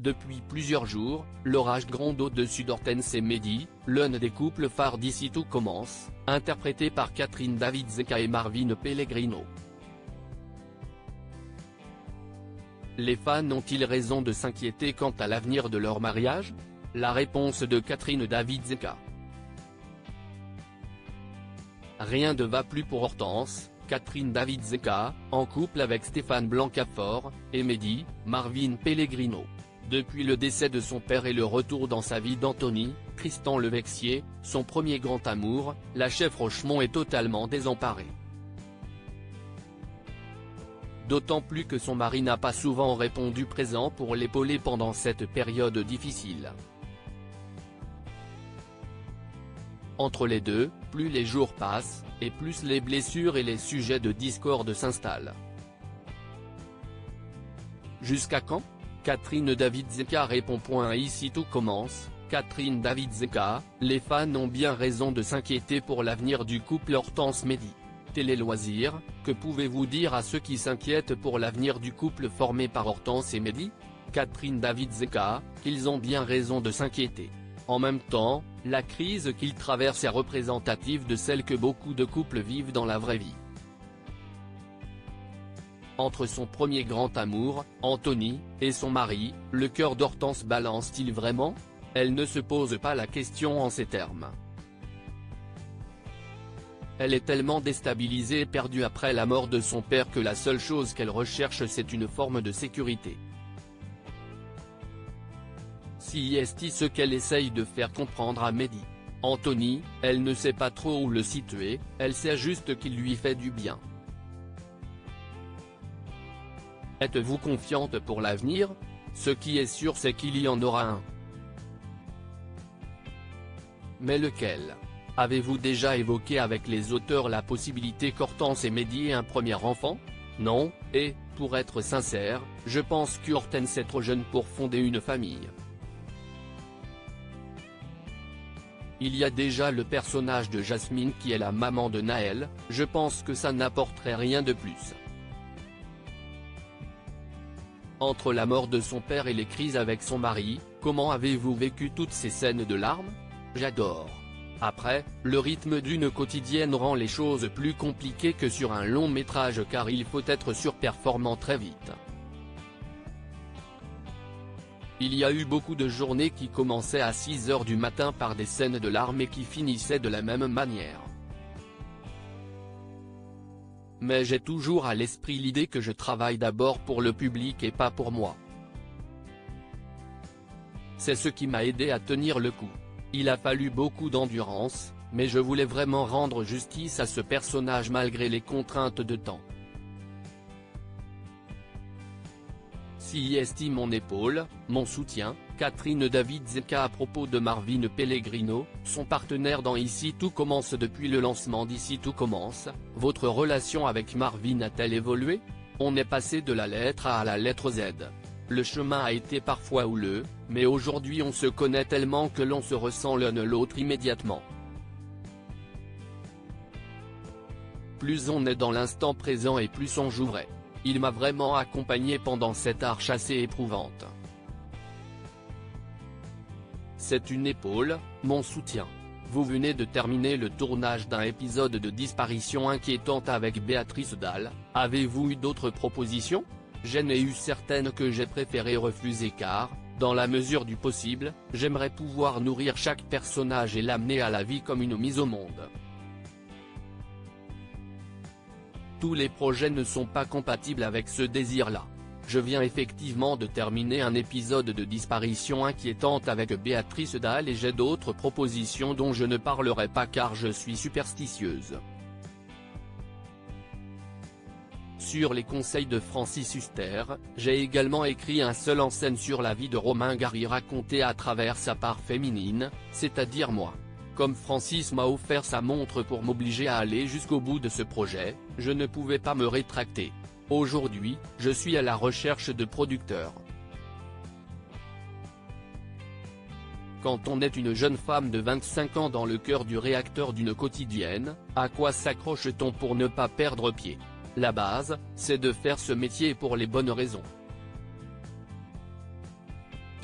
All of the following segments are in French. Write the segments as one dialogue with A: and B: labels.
A: Depuis plusieurs jours, l'orage gronde au-dessus d'Hortense et Mehdi, l'un des couples phares d'Ici Tout Commence, interprété par Catherine David Zeka et Marvin Pellegrino. Les fans ont-ils raison de s'inquiéter quant à l'avenir de leur mariage? La réponse de Catherine David Zeka. Rien ne va plus pour Hortense, Catherine David Zeka, en couple avec Stéphane Blancafort, et Mehdi, Marvin Pellegrino. Depuis le décès de son père et le retour dans sa vie d'Anthony, Tristan Levexier, son premier grand amour, la chef Rochemont est totalement désemparée. D'autant plus que son mari n'a pas souvent répondu présent pour l'épauler pendant cette période difficile. Entre les deux, plus les jours passent, et plus les blessures et les sujets de discorde s'installent. Jusqu'à quand? Catherine David Zeka répond. Ici Tout Commence, Catherine David Zeka, les fans ont bien raison de s'inquiéter pour l'avenir du couple Hortense-Mehdi. Télé Loisirs, que pouvez-vous dire à ceux qui s'inquiètent pour l'avenir du couple formé par Hortense et Mehdi? Catherine David Zeka, qu'ils ont bien raison de s'inquiéter. En même temps, la crise qu'ils traversent est représentative de celle que beaucoup de couples vivent dans la vraie vie. Entre son premier grand amour, Anthony, et son mari, le cœur d'Hortense balance-t-il vraiment? Elle ne se pose pas la question en ces termes. Elle est tellement déstabilisée et perdue après la mort de son père que la seule chose qu'elle recherche c'est une forme de sécurité. C'est ce qu'elle essaye de faire comprendre à Mehdi. Anthony, elle ne sait pas trop où le situer, elle sait juste qu'il lui fait du bien. Êtes-vous confiante pour l'avenir? Ce qui est sûr c'est qu'il y en aura un. Mais lequel? Avez-vous déjà évoqué avec les auteurs la possibilité qu'Hortense et Mehdi aient un premier enfant? Non, et, pour être sincère, je pense qu'Hortense est trop jeune pour fonder une famille. Il y a déjà le personnage de Jasmine qui est la maman de Naël, je pense que ça n'apporterait rien de plus. Entre la mort de son père et les crises avec son mari, comment avez-vous vécu toutes ces scènes de larmes? J'adore. Après, le rythme d'une quotidienne rend les choses plus compliquées que sur un long métrage car il faut être surperformant très vite. Il y a eu beaucoup de journées qui commençaient à 6 h du matin par des scènes de larmes et qui finissaient de la même manière. Mais j'ai toujours à l'esprit l'idée que je travaille d'abord pour le public et pas pour moi. C'est ce qui m'a aidé à tenir le coup. Il a fallu beaucoup d'endurance, mais je voulais vraiment rendre justice à ce personnage malgré les contraintes de temps. C'est mon épaule, mon soutien, Catherine David Zeka à propos de Marvin Pellegrino, son partenaire dans Ici Tout Commence. Depuis le lancement d'Ici Tout Commence, votre relation avec Marvin a-t-elle évolué? On est passé de la lettre A à la lettre Z. Le chemin a été parfois houleux, mais aujourd'hui on se connaît tellement que l'on se ressent l'un l'autre immédiatement. Plus on est dans l'instant présent et plus on joue vrai. Il m'a vraiment accompagné pendant cette arche assez éprouvante. C'est une épaule, mon soutien. Vous venez de terminer le tournage d'un épisode de Disparition inquiétante avec Béatrice Dalle, avez-vous eu d'autres propositions? J'en ai eu certaines que j'ai préféré refuser car, dans la mesure du possible, j'aimerais pouvoir nourrir chaque personnage et l'amener à la vie comme une mise au monde. Tous les projets ne sont pas compatibles avec ce désir-là. Je viens effectivement de terminer un épisode de Disparition inquiétante avec Béatrice Dalle et j'ai d'autres propositions dont je ne parlerai pas car je suis superstitieuse. Sur les conseils de Francis Huster, j'ai également écrit un seul en scène sur la vie de Romain Gary raconté à travers sa part féminine, c'est-à-dire moi. Comme Francis m'a offert sa montre pour m'obliger à aller jusqu'au bout de ce projet, je ne pouvais pas me rétracter. Aujourd'hui, je suis à la recherche de producteurs. Quand on est une jeune femme de 25 ans dans le cœur du réacteur d'une quotidienne, à quoi s'accroche-t-on pour ne pas perdre pied? La base, c'est de faire ce métier pour les bonnes raisons.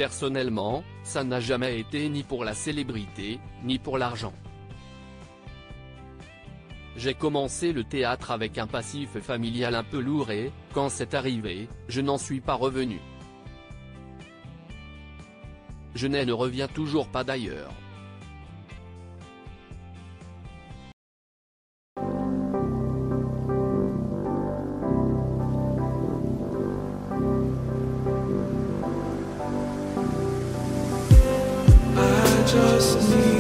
A: Personnellement, ça n'a jamais été ni pour la célébrité, ni pour l'argent. J'ai commencé le théâtre avec un passif familial un peu lourd et, quand c'est arrivé, je n'en suis pas revenu. Je ne reviens toujours pas d'ailleurs.
B: Just need